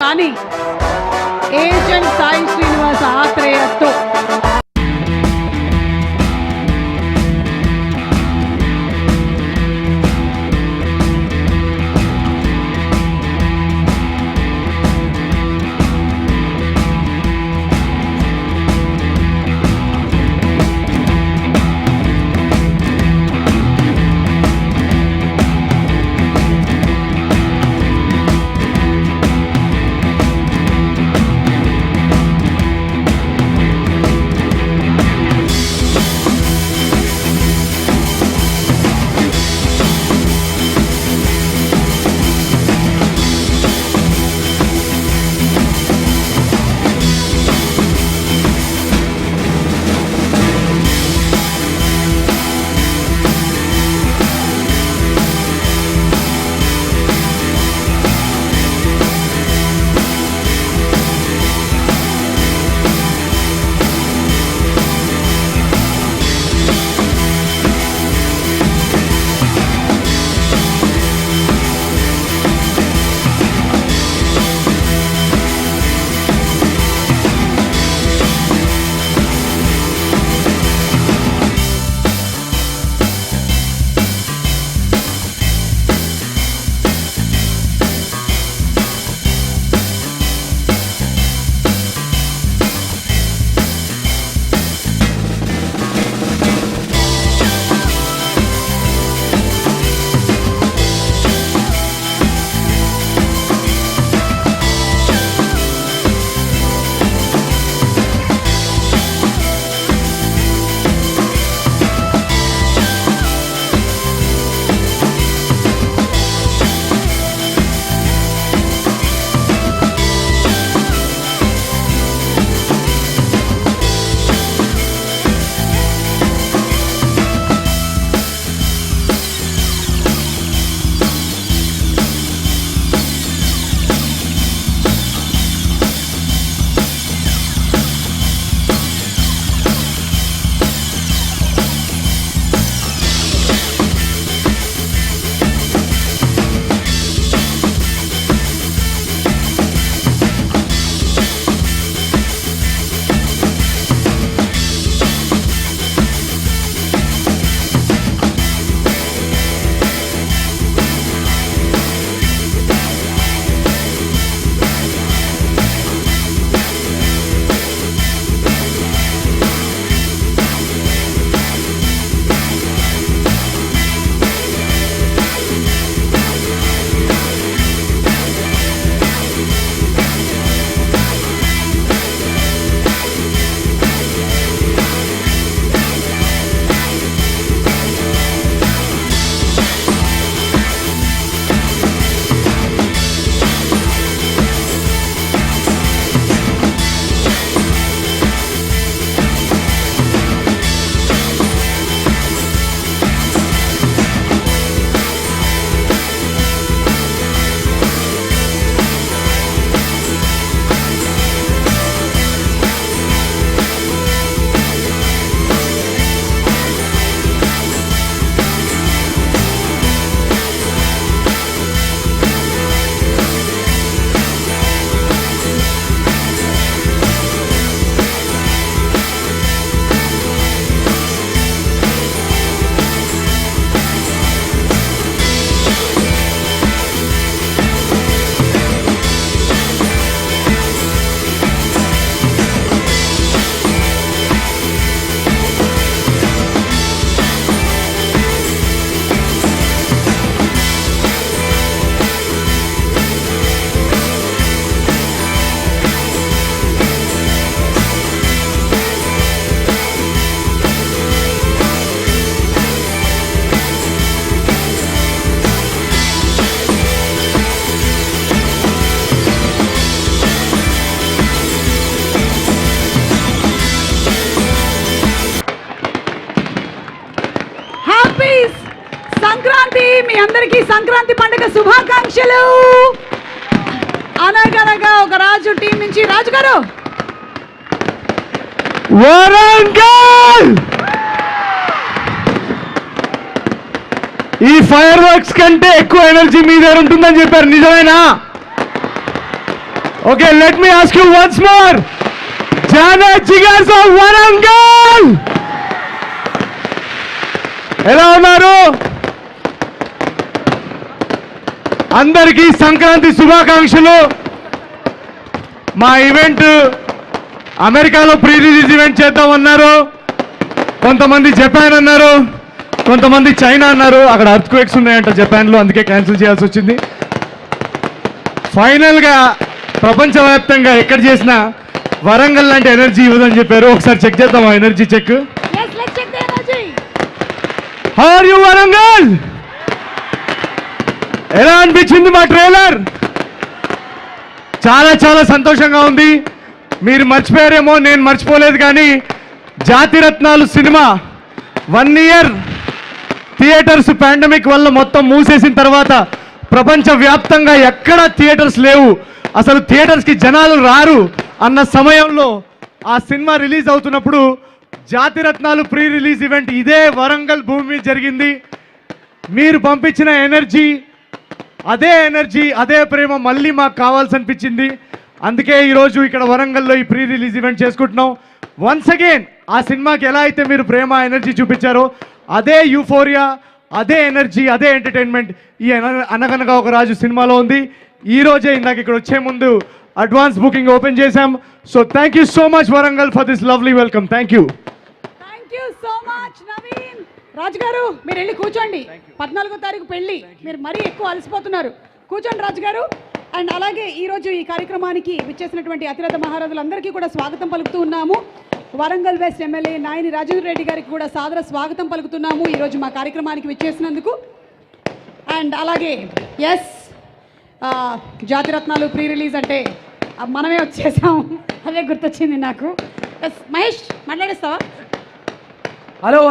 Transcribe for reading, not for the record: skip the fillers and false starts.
కానీ ఏజెంట్ సాయి శ్రీనివాస్ ఆత్రేయతో సంక్రాంతి, మీ అందరికీ సంక్రాంతి పండుగ శుభాకాంక్షలు. అనగనగా ఒక రాజు టీం నుంచి రాజు గారు వరంగల్ ఈ ఫైర్ వర్క్స్ కంటే ఎక్కువ ఎనర్జీ మీ దగ్గర ఉంటుందని చెప్పారు, నిజమేనా? Okay, let me ask you once more. Jana Jiggers of Warangal. ఎలా ఉన్నారు? అందరికీ సంక్రాంతి శుభాకాంక్షలు. మా ఈవెంట్ అమెరికాలో ప్రీ రిలీజ్ ఈవెంట్ చేద్దామన్నారు, కొంతమంది జపాన్ అన్నారు, కొంతమంది చైనా అన్నారు. అక్కడ అర్త్ క్వేక్స్ ఉన్నాయంట జపాన్లో, అందుకే క్యాన్సిల్ చేయాల్సి వచ్చింది. ఫైనల్గా ప్రపంచవ్యాప్తంగా ఎక్కడ చేసినా వరంగల్ లాంటి ఎనర్జీ ఇవ్వదని చెప్పారు. ఒకసారి చెక్ చేద్దాం ఆ energy check. Yes, let's check the energy. How are you Warangal? ఎలా అనిపించింది మా ట్రైలర్? చాలా చాలా సంతోషంగా ఉంది. మీరు మర్చిపోయారేమో, నేను మర్చిపోలేదు. కానీ జాతిరత్నాలు సినిమా 1 year థియేటర్స్ పాండమిక్ వల్ల మొత్తం మూసేసిన తర్వాత ప్రపంచవ్యాప్తంగా ఎక్కడ థియేటర్స్ లేవు, అసలు థియేటర్స్కి జనాలు రారు అన్న సమయంలో ఆ సినిమా రిలీజ్ అవుతున్నప్పుడు జాతిరత్నాలు ప్రీ రిలీజ్ ఈవెంట్ ఇదే వరంగల్ భూమి మీద జరిగింది. మీరు పంపించిన ఎనర్జీ, అదే ప్రేమ మళ్ళీ మాకు కావాల్సి అనిపించింది. అందుకే ఈరోజు ఇక్కడ వరంగల్లో ఈ ప్రీ రిలీజ్ ఈవెంట్ చేసుకుంటున్నాం. వన్స్ అగైన్ ఆ సినిమాకి ఎలా అయితే మీరు ప్రేమ ఎనర్జీ చూపించారో అదే యూఫోరియా, అదే ఎనర్జీ, అదే ఎంటర్టైన్మెంట్ ఈ అనగనగా ఒక రాజు సినిమాలో ఉంది. ఈ రోజే ఇందాక ఇక్కడ వచ్చే ముందు అడ్వాన్స్ బుకింగ్ ఓపెన్ చేశాం. So thank you so much Warangal for this lovely welcome. Thank you. Thank you so much, Naveen. Raju garu మీరు వెళ్ళి కూర్చోండి. 14వ తారీఖు పెళ్లి, మీరు మరీ ఎక్కువ అలసిపోతున్నారు. కూర్చోండి రాజు గారు. అండ్ అలాగే ఈరోజు ఈ కార్యక్రమానికి విచ్చేసినటువంటి అతిరథ మహారాజులందరికీ కూడా స్వాగతం పలుకుతూ ఉన్నాము. వరంగల్ వెస్ట్ ఎమ్మెల్యే నాయని రాజేంద్ర రెడ్డి గారికి కూడా సాదర స్వాగతం పలుకుతున్నాము ఈరోజు మా కార్యక్రమానికి విచ్చేసినందుకు. అండ్ అలాగే ఎస్, జాతిరత్నాలు ప్రీ రిలీజ్ అంటే మనమే వచ్చేసాం, అదే గుర్తొచ్చింది నాకు. ఎస్ మహేష్, మాట్లాడేస్తావా? హలో